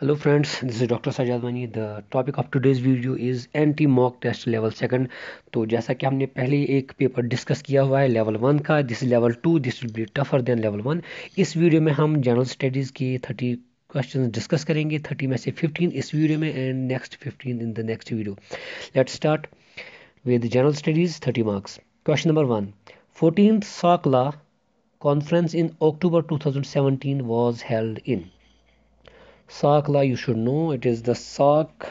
Hello friends, this is Dr. Sajad Mani. The topic of today's video is anti mock test level second. तो जैसा कि हमने पहले एक पेपर डिस्कस किया हुआ है लेवल 1 का, this is level 2, this will be tougher than level 1. इस वीडियो में हम जनरल स्टडीज़ की 30 क्वेश्चंस डिस्कस करेंगे. 30 में से 15 इस वीडियो में and next 15 in the next video. Let's start with general studies 30 marks. Question number 1. 14th SACLA conference in October 2017 was held in. SACLA, you should know, it is the SAC,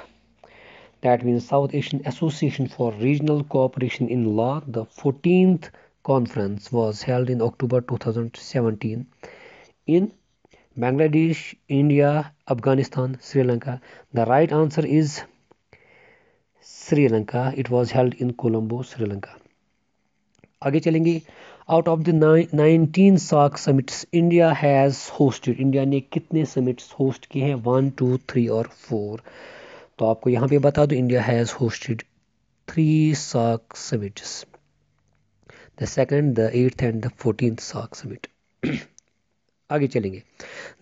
that means South Asian Association for Regional Cooperation in Law. The 14th conference was held in October 2017 in Bangladesh, India, Afghanistan, Sri Lanka. The right answer is Sri Lanka. It was held in Colombo, Sri Lanka. आगे चलेंगे. Out of the 19 SAARC summits India has hosted. India ने कितने summits host किए हैं? 1, 2, 3 और 4. तो आपको यहाँ पे बता दो, India has hosted 3 SAARC summits, the second, the 8th and the 14th SAARC summit. आगे चलेंगे.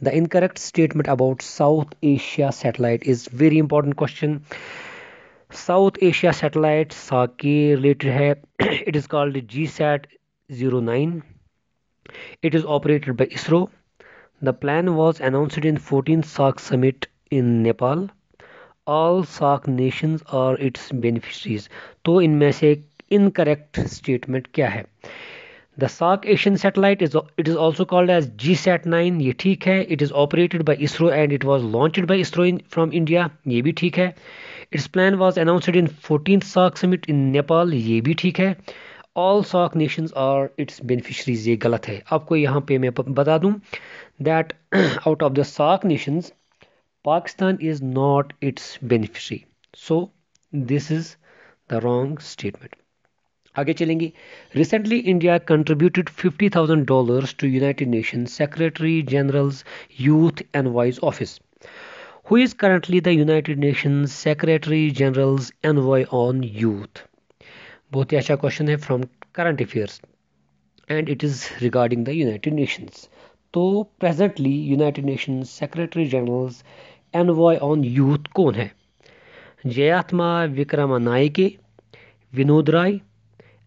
The incorrect statement about South Asia satellite is very important question. South Asia satellite SAARC के रिलेटेड है. It is called GSAT-09. It is operated by ISRO. The plan was announced in 14th SAARC summit in Nepal. All SAARC nations are its beneficiaries. तो इनमें से incorrect statement क्या है? The SAARC Asian satellite it is also called as GSAT-9. ये ठीक है. It is operated by ISRO and it was launched by ISRO from India. ये भी ठीक है. Its plan was announced in 14th SAARC summit in Nepal. ये भी ठीक है. All SAARC nations are its beneficiaries. ये गलत है. आपको यहाँ पे मैं बता दूँ that out of the SAARC nations, Pakistan is not its beneficiary. So this is the wrong statement. आगे चलेंगे. Recently, India contributed $50,000 to United Nations Secretary General's Youth Envoy's Office. Who is currently the United Nations Secretary General's Envoy on Youth? बहुत ही अच्छा question है from current affairs and it is regarding the United Nations. तो presently United Nations Secretary General's envoy on youth कौन है? Jayathma Wickramanayake, Vinod Rai,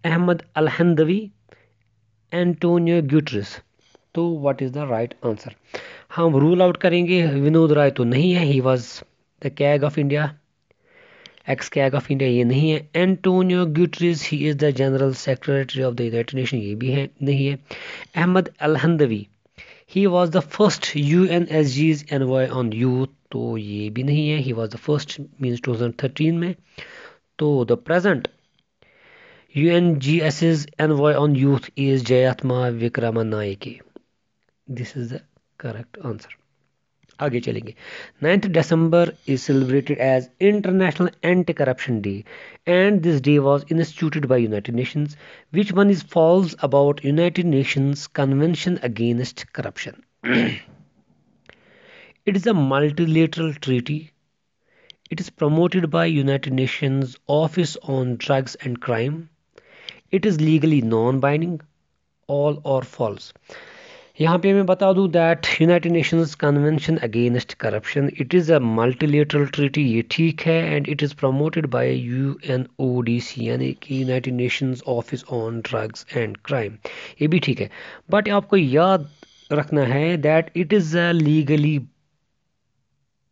Ahmad Alhendawi, Antonio Guterres. तो what is the right answer? हम rule out करेंगे. विनोद राय तो नहीं है, he was the CAG of India, ex CAG of India, ये नहीं है. Antonio Guterres, he is the general secretary of the United Nation, ये भी है नहीं है. अहमद अलहंदवी, he was the first UNSG's envoy on youth, तो ये भी नहीं है. He was the first means 2013 में. तो the present UNGS's envoy on youth is Jayathma Wickramanayake. This is the correct answer. आगे चलेंगे. 9th December is celebrated as International Anti-Corruption Day and this day was instituted by United Nations. Which one is false about United Nations Convention Against Corruption? It is a multilateral treaty. It is promoted by United Nations Office on Drugs and Crime. It is legally non-binding. All or false? यहाँ पे मैं बता दूँ that United Nations convention against corruption, it is a multilateral treaty, ये ठीक है. And it is promoted by UNODC यानी कि United Nations office on drugs and crime, ये भी ठीक है. बट आपको याद रखना है that it is a legally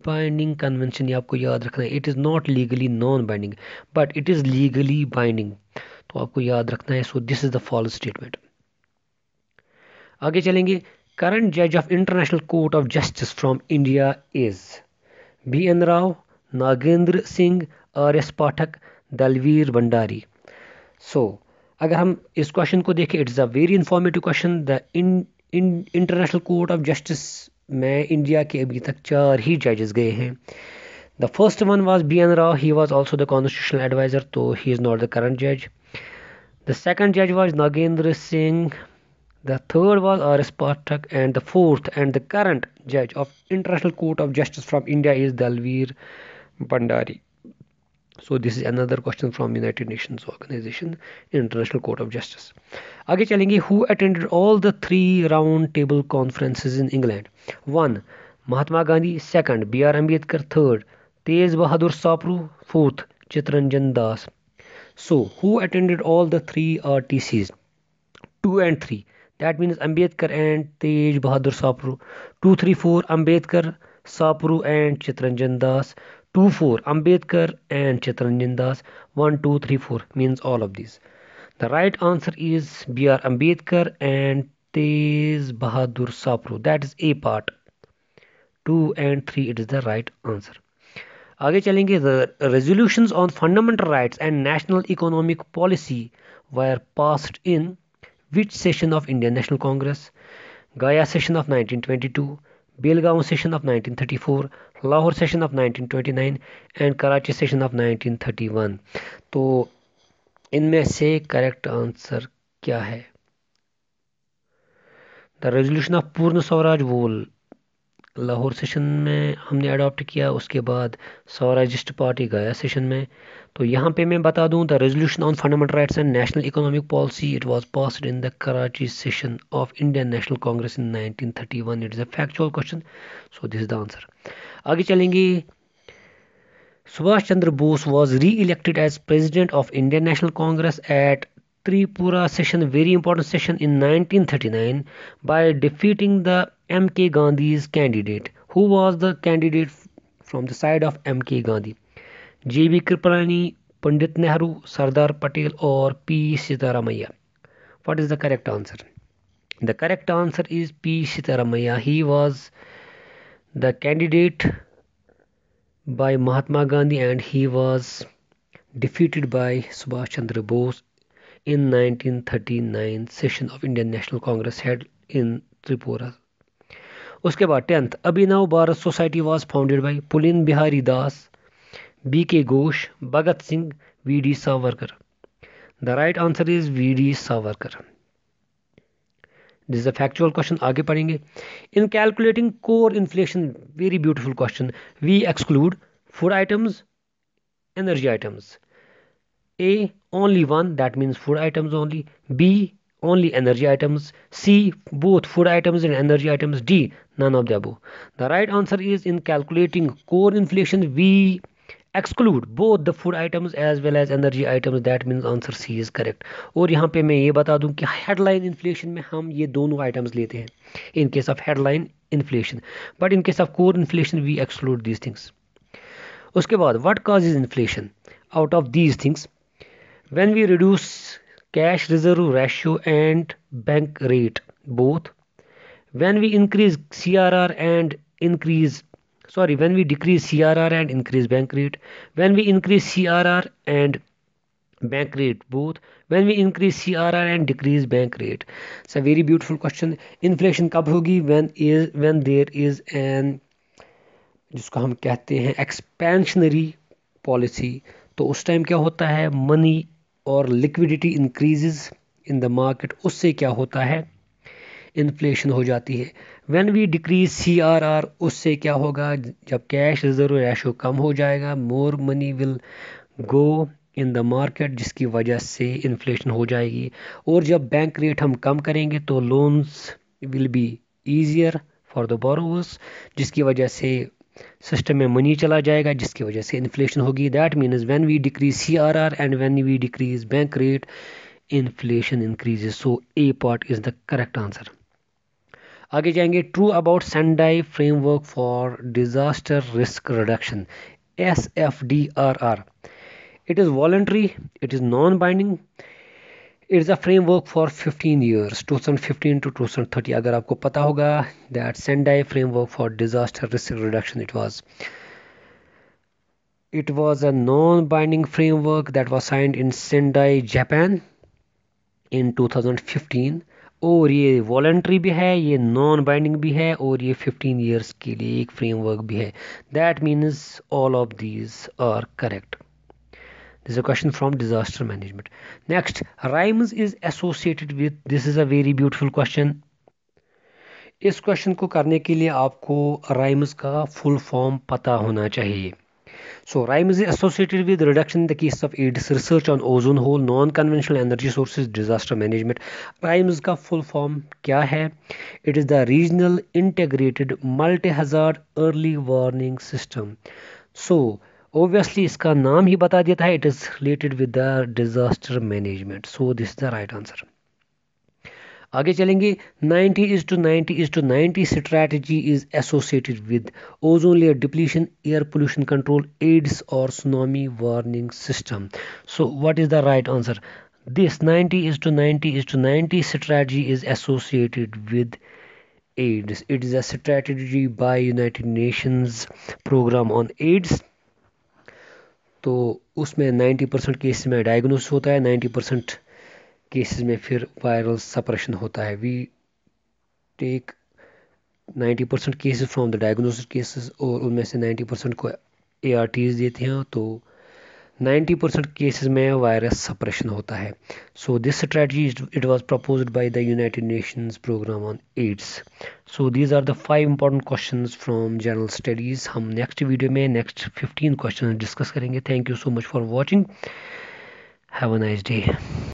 binding convention. ये आपको याद रखना है. It is not legally non binding but it is legally binding. तो आपको याद रखना है. So this is the false statement. आगे चलेंगे. करंट जज of International Court of Justice from India is BN Rao, Nagendra Singh, RS Pathak, Dalveer Bhandari. सो अगर हम इस क्वेश्चन को देखें, it's a very informative question. The International Court of Justice में इंडिया के अभी तक 4 ही जजेस गए हैं. The first one was BN Rao, he was also the constitutional advisor, तो he is not the current जज. द सेकंड जज was Nagendra Singh. The third was RS Pathak, and the fourth and the current judge of International Court of Justice from India is Dalveer Bhandari. So this is another question from United Nations Organization, International Court of Justice. आगे चलेंगे. Who attended all the 3 round table conferences in England? 1. Mahatma Gandhi, second. B.R. Ambedkar, third. Tej Bahadur Sapru, fourth. Chittaranjan Das. So, who attended all the three RTCs? 2 and 3. That means Ambedkar and Tej Bahadur Sapru. 2, 3, 4 Ambedkar, Sapru and Chittaranjan Das. 2, 4 Ambedkar and Chittaranjan Das. 1, 2, 3, 4 means all of these. The right answer is B.R. Ambedkar and Tej Bahadur Sapru. That is A part. 2 and 3 it is the right answer. आगे चलेंगे. The resolutions on fundamental rights and national economic policy were passed in which session of Indian National Congress? Gaya session of 1922, Belgaum session of 1934, Lahore session of 1929 and Karachi session of 1931. तो इनमें से correct answer क्या है? The resolution of पूर्ण स्वराज वो Lahore session में हमने adopt किया, उसके बाद स्वराजिस्ट पार्टी गया सेशन में. तो यहाँ पे मैं बता दूँ the resolution on fundamental rights and national economic policy it was passed in the Karachi session of Indian national Congress in 1931. It is a factual question, so this is the answer. आगे चलेंगे. Subhash Chandra Bose was re-elected as president of Indian National Congress at Tripura session, very important session in 1939 by defeating the M.K. Gandhi's candidate. Who was the candidate from the side of M.K. Gandhi? J.B. Kripalani, Pandit Nehru, Sardar Patel or P. Sitaramaiah? What is the correct answer? The correct answer is P. Sitaramaiah. He was the candidate by Mahatma Gandhi and he was defeated by Subhash Chandra Bose in 1939 session of Indian National Congress held in Tripura. उसके बाद 10th Abhinav Bharat Society was founded by Pulin Bihari Das, B.K. Ghosh, Bhagat Singh, V.D. Savarkar. The right answer is V.D. Savarkar. This is a factual question. आगे पढ़ेंगे. In calculating core inflation, very beautiful question, we exclude food items, energy items. A, only one, that means food items only. B, only energy items. C, both food items and energy items. D, none of the above. The right answer is in calculating core inflation, we exclude both the food items as well as energy items. That means answer C is correct. और यहाँ पे मैं ये बता दूँ कि headline inflation में हम ये दोनों items लेते हैं in case of headline inflation, but in case of core inflation we exclude these things. उसके बाद what causes inflation? Out of these things, when we reduce cash reserve ratio and bank rate both, when we increase CRR and when we decrease CRR and increase bank rate, when we increase CRR and bank rate both, when we increase CRR and decrease bank rate. It's a very beautiful question. Inflation कब होगी? When there is an जिसको हम कहते हैं expansionary policy. तो उस time क्या होता है? मनी और liquidity increases in the market. उससे क्या होता है? इन्फ्लेशन हो जाती है. व्हेन वी डिक्रीज CRR, उससे क्या होगा? जब कैश रिजर्व रेशो कम हो जाएगा, more money will go in the market, जिसकी वजह से इन्फ्लेशन हो जाएगी. और जब बैंक रेट हम कम करेंगे तो loans will be easier for the borrowers, जिसकी वजह से सिस्टम में मनी चला जाएगा, जिसकी वजह से इन्फ्लेशन होगी. That means when we decrease CRR and when we decrease bank rate, inflation increases. So A part is the correct answer. आगे जाएंगे. True about Sendai framework for disaster risk reduction, SFDRR. It is voluntary, it is non-binding, it is a framework for 15 years, 2015 to 2030. अगर आपको पता होगा that Sendai framework for disaster risk reduction, it was a non-binding framework that was signed in Sendai, Japan in 2015. और ये voluntary भी है, ये non binding भी है और ये 15 ईयर्स के लिए एक फ्रेमवर्क भी है. That means all of these are correct. This is a question from disaster management. Next, rhymes is associated with. This is a very beautiful question. इस क्वेश्चन को करने के लिए आपको rhymes का फुल फॉर्म पता होना चाहिए. So rhyme is associated with reduction in the case of AIDS, research on ozone hole, non-conventional energy sources, disaster management. RIMES का full form क्या है? It is the Regional Integrated Multi-Hazard Early Warning System. So obviously इसका नाम ही बता देता है, it is related with the disaster management. So this is the right answer. आगे चलेंगे. 90:90:90 strategy is associated with ozone layer depletion, air pollution control, AIDS or tsunami warning system. So what is the right answer? This 90:90:90 strategy is associated with AIDS. It is a strategy by United Nations program on AIDS. तो उसमें 90% case में diagnose होता है, 90% cases में फिर viral suppression होता है. We take 90% cases from the diagnosis cases और उनमें से 90% को ARTs देते हैं, तो 90% केसेस में वायरस सप्रेशन होता है. So this strategy it was proposed by the United Nations programme on AIDS. So these are the 5 important questions from general studies. हम नेक्स्ट वीडियो में नेक्स्ट 15 क्वेश्चन डिस्कस करेंगे. Thank you so much for watching. Have a nice day.